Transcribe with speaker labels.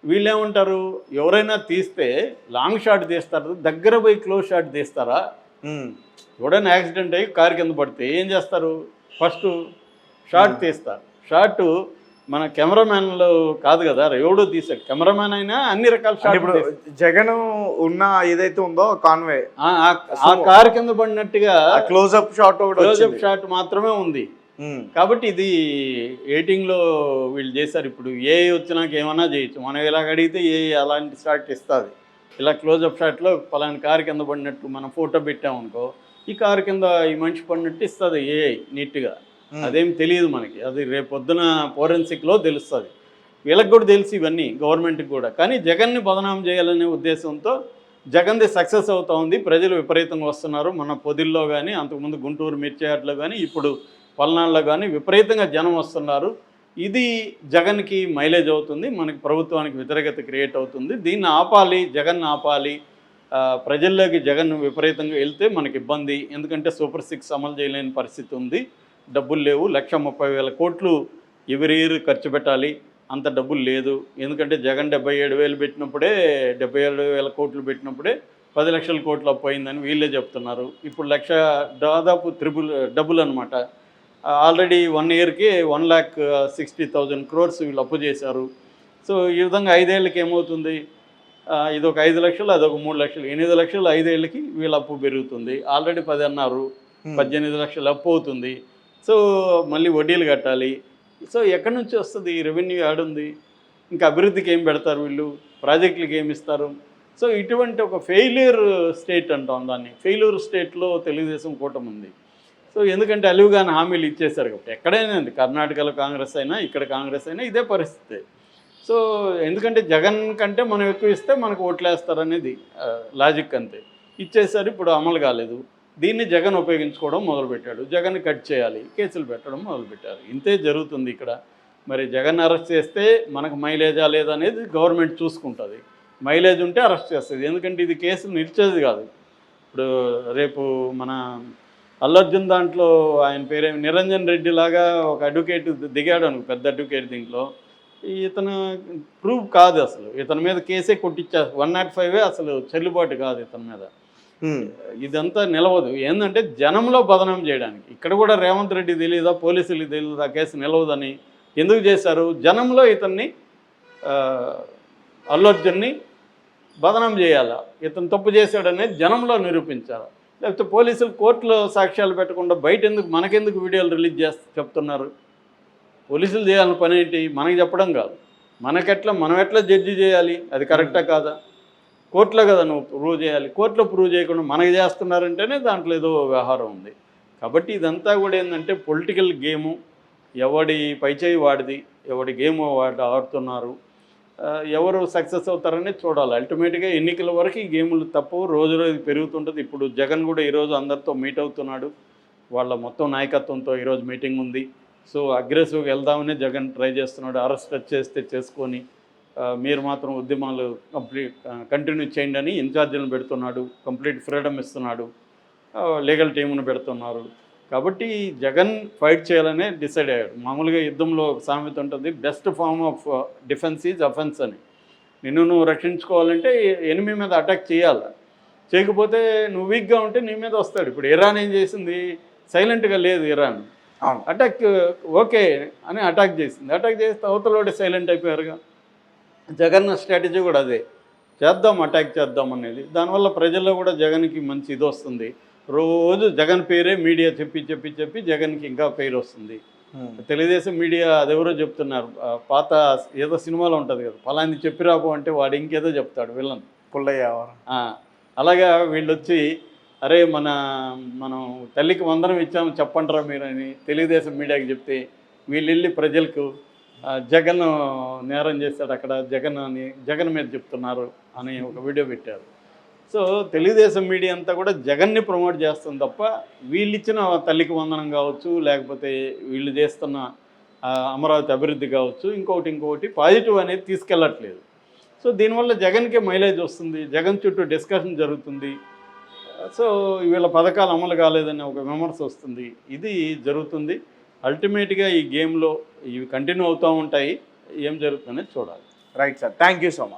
Speaker 1: వీళ్ళేమంటారు, ఎవరైనా తీస్తే long shot తీస్తారు, దగ్గర పోయి క్లోజ్ షాట్ తీస్తారా? ఎవడైనా యాక్సిడెంట్ అయ్యి కారు కింద పడితే ఏం చేస్తారు? ఫస్ట్ షాట్ తీస్తారు. షాట్ మన కెమెరామ్యాన్లు కాదు కదా, ఎవడో తీసాడు. కెమెరామ్యాన్ అయినా అన్ని రకాల షాట్.
Speaker 2: ఇప్పుడు జగన్ ఉన్న ఏదైతే ఉందో కాన్వే
Speaker 1: ఆ కారు కింద పడినట్టుగా
Speaker 2: క్లోజ్అప్ షాట్
Speaker 1: క్లోజ్అప్ షాట్ మాత్రమే ఉంది. కాబట్టి ఇది ఎడిటింగ్లో వీళ్ళు చేశారు. ఇప్పుడు ఏ వచ్చినాక ఏమన్నా చేయొచ్చు. మనం ఇలాగ అడిగితే ఏ అలాంటి షాట్ ఇస్తుంది. ఇలా క్లోజ్అప్ షాట్లో పలానా కారు కింద పడినట్టు మనం ఫోటో పెట్టామనుకో, ఈ కారు కింద ఈ మనిషి పడినట్టు ఇస్తుంది ఏ నీట్గా. అదేం తెలియదు మనకి, అది రేపు పొద్దున ఫోరెన్సిక్లో తెలుస్తుంది. వీళ్ళకి కూడా తెలుసు ఇవన్నీ, గవర్నమెంట్కి కూడా. కానీ జగన్ని బదనాం చేయాలనే ఉద్దేశంతో జగన్ది సక్సెస్ అవుతూ ఉంది. ప్రజలు విపరీతంగా వస్తున్నారు. మన పొదిల్లో కానీ, అంతకుముందు గుంటూరు మిర్చియాట్లో కానీ, ఇప్పుడు పల్నాడులో కానీ విపరీతంగా జనం వస్తున్నారు. ఇది జగన్కి మైలేజ్ అవుతుంది, మనకి ప్రభుత్వానికి వ్యతిరేకత క్రియేట్ అవుతుంది. దీన్ని ఆపాలి, జగన్ ఆపాలి. ప్రజల్లోకి జగన్ విపరీతంగా వెళ్తే మనకి ఇబ్బంది. ఎందుకంటే సూపర్ 6 అమలు చేయలేని పరిస్థితి ఉంది. డబ్బులు లేవు. 1,30,000 కోట్లు ఎవరి ఇయర్ ఖర్చు పెట్టాలి, అంత డబ్బులు లేదు. ఎందుకంటే జగన్ 77,000 పెట్టినప్పుడే, 77,000 కోట్లు పెట్టినప్పుడే 10 లక్షల కోట్లు అప్పు అయిందని వీళ్ళే చెప్తున్నారు. ఇప్పుడు దాదాపు డబుల్ అనమాట. ఆల్రెడీ 1 ఇయర్కి 1,60,000 crores వీళ్ళు అప్పు చేశారు. సో ఈ విధంగా 5 ఏళ్ళకి ఏమవుతుంది, ఇదొక 5 లక్షలు, అదొక 3 లక్షలు, 8 లక్షలు 5 ఏళ్ళకి వీళ్ళ అప్పు పెరుగుతుంది. ఆల్రెడీ 10 అన్నారు, 18 లక్షలు అప్పు అవుతుంది. సో మళ్ళీ వడ్డీలు కట్టాలి. సో ఎక్కడి నుంచి వస్తుంది ఈ రెవెన్యూ? ఆడుంది. ఇంకా అభివృద్ధికి ఏం పెడతారు వీళ్ళు? ప్రాజెక్టులకి ఏమి ఇస్తారు? సో ఇటువంటి ఒక ఫెయిల్యూర్ స్టేట్ అంటాం దాన్ని. ఫెయిల్యూర్ స్టేట్లో తెలుగుదేశం కూటమి ఉంది. సో ఎందుకంటే అలివుగాని హామీలు ఇచ్చేశారు కాబట్టి. ఎక్కడైనా ఉంది, కర్ణాటకలో కాంగ్రెస్ అయినా, ఇక్కడ కాంగ్రెస్ అయినా ఇదే పరిస్థితి. సో ఎందుకంటే జగన్ కంటే మనం ఎక్కువ ఇస్తే మనకు ఓట్లేస్తారనేది లాజిక్ అంతే. ఇచ్చేసారు, ఇప్పుడు అమలు కాలేదు. దీన్ని జగన్ ఉపయోగించుకోవడం మొదలుపెట్టాడు. జగన్ కట్ చేయాలి, కేసులు పెట్టడం మొదలుపెట్టారు. ఇంతే జరుగుతుంది ఇక్కడ. మరి జగన్ అరెస్ట్ చేస్తే మనకు మైలేజా లేదనేది గవర్నమెంట్ చూసుకుంటుంది. మైలేజ్ ఉంటే అరెస్ట్ చేస్తుంది. ఎందుకంటే ఇది కేసులు నిలిచేది కాదు. ఇప్పుడు రేపు మన అల్లు అర్జున్ దాంట్లో ఆయన పేరేమి నిరంజన్ రెడ్డి లాగా ఒక అడ్వకేట్ దిగాడు అనుకో, పెద్ద అడ్వకేట్. దీంట్లో ఇతను ప్రూవ్ కాదు అసలు. ఇతని మీద కేసే కొట్టించారు. 105 అసలు చెల్లుబాటు కాదు ఇతని మీద. ఇదంతా నిలవదు. ఏంటంటే జనంలో బదనాం చేయడానికి. ఇక్కడ కూడా రేవంత్ రెడ్డి తెలియదా, పోలీసులకు తెలియదు ఆ కేసు నిలవదని. ఎందుకు చేశారు? జనంలో ఇతన్ని అల్లు అర్జున్ని బదనాం చేయాలా, ఇతను తప్పు చేశాడనేది జనంలో నిరూపించాలి. లేకపోతే పోలీసులు కోర్టులో సాక్ష్యాలు పెట్టకుండా బయట ఎందుకు, మనకెందుకు వీడియోలు రిలీజ్ చెప్తున్నారు? పోలీసులు చేయాలని పని ఏంటి? మనకి చెప్పడం కాదు. మనం ఎట్లా జడ్జి చేయాలి, అది కరెక్టా కాదా? కోర్టులో కదా నువ్వు ప్రూవ్ చేయాలి. కోర్టులో ప్రూవ్ చేయకుండా మనకి చేస్తున్నారంటేనే దాంట్లో ఏదో వ్యవహారం ఉంది. కాబట్టి ఇదంతా కూడా ఏంటంటే పొలిటికల్ గేము. ఎవడి పైచేయి వాడిది, ఎవడి గేమ్ వాడు ఆడుతున్నారు. ఎవరు సక్సెస్ అవుతారనే చూడాలి. అల్టిమేట్గా ఎన్నికల వరకు ఈ గేములు తప్పవు. రోజు రోజు పెరుగుతుంటుంది. ఇప్పుడు జగన్ కూడా ఈరోజు అందరితో మీట్ అవుతున్నాడు. వాళ్ళ మొత్తం నాయకత్వంతో ఈరోజు మీటింగ్ ఉంది. సో అగ్రెసివ్గా వెళ్దామని జగన్ ట్రై చేస్తున్నాడు. అరెస్ట్ చేస్తే చేసుకొని మీరు మాత్రం ఉద్యమాలు కంటిన్యూ చేయండి అని ఇన్ఛార్జీలను పెడుతున్నాడు. కంప్లీట్ ఫ్రీడమ్ ఇస్తున్నాడు. లీగల్ టీమును పెడుతున్నారు. కాబట్టి జగన్ ఫైట్ చేయాలనే డిసైడ్ అయ్యాడు. మామూలుగా యుద్ధంలో ఒక సామెత ఉంటుంది, best form of defence is offence అని. నువ్వు రక్షించుకోవాలంటే ఎనిమి మీద అటాక్ చేయాలి. చేయకపోతే నువ్వు వీక్గా ఉంటే నీ మీద వస్తాడు. ఇప్పుడు ఇరాన్ ఏం చేసింది? సైలెంట్గా లేదు. ఇరాన్ అటాక్ ఓకే అని అటాక్ చేసింది. అటాక్ చేస్తే అవతలోడే సైలెంట్ అయిపోయారుగా. జగన్ స్ట్రాటజీ కూడా అదే, అటాక్ చేద్దాం అనేది. దానివల్ల ప్రజల్లో కూడా జగన్కి మంచి ఇది వస్తుంది. రోజు జగన్ పేరే మీడియా చెప్పి జగన్కి ఇంకా పేరు వస్తుంది. తెలుగుదేశం మీడియా అదెవరో చెప్తున్నారు, పాత ఏదో సినిమాలో ఉంటుంది కదా, ఫలాంది చెప్పిరాబో అంటే వాడు ఇంకేదో చెప్తాడు విలన్
Speaker 2: పుల్లయ్య.
Speaker 1: అలాగా వీళ్ళు వచ్చి అరే మనం తల్లికి వందనం ఇచ్చాము చెప్పంటారా మీరు అని తెలుగుదేశం మీడియాకి చెప్తే వీళ్ళు వెళ్ళి ప్రజలకు జగన్ నేరం చేశాడు అక్కడ, జగన్ మీద చెప్తున్నారు అని ఒక వీడియో పెట్టారు. సో తెలుగుదేశం మీడియా అంతా కూడా జగన్ని ప్రమోట్ చేస్తుంది తప్ప వీళ్ళు ఇచ్చిన తల్లికి వందనం కావచ్చు, లేకపోతే వీళ్ళు చేస్తున్న అమరావతి అభివృద్ధి కావచ్చు, ఇంకొకటి పాజిటివ్ అనేది తీసుకెళ్ళట్లేదు. సో దీనివల్ల జగన్కే మైలేజ్ వస్తుంది. జగన్ చుట్టూ డిస్కషన్ జరుగుతుంది. సో వీళ్ళ పథకాలు అమలు కాలేదని ఒక విమర్శ వస్తుంది. ఇది జరుగుతుంది. అల్టిమేట్గా ఈ గేమ్లో ఇవి కంటిన్యూ అవుతూ ఉంటాయి. ఏం జరుగుతుందనేది చూడాలి.
Speaker 2: Right sir, thank you so much.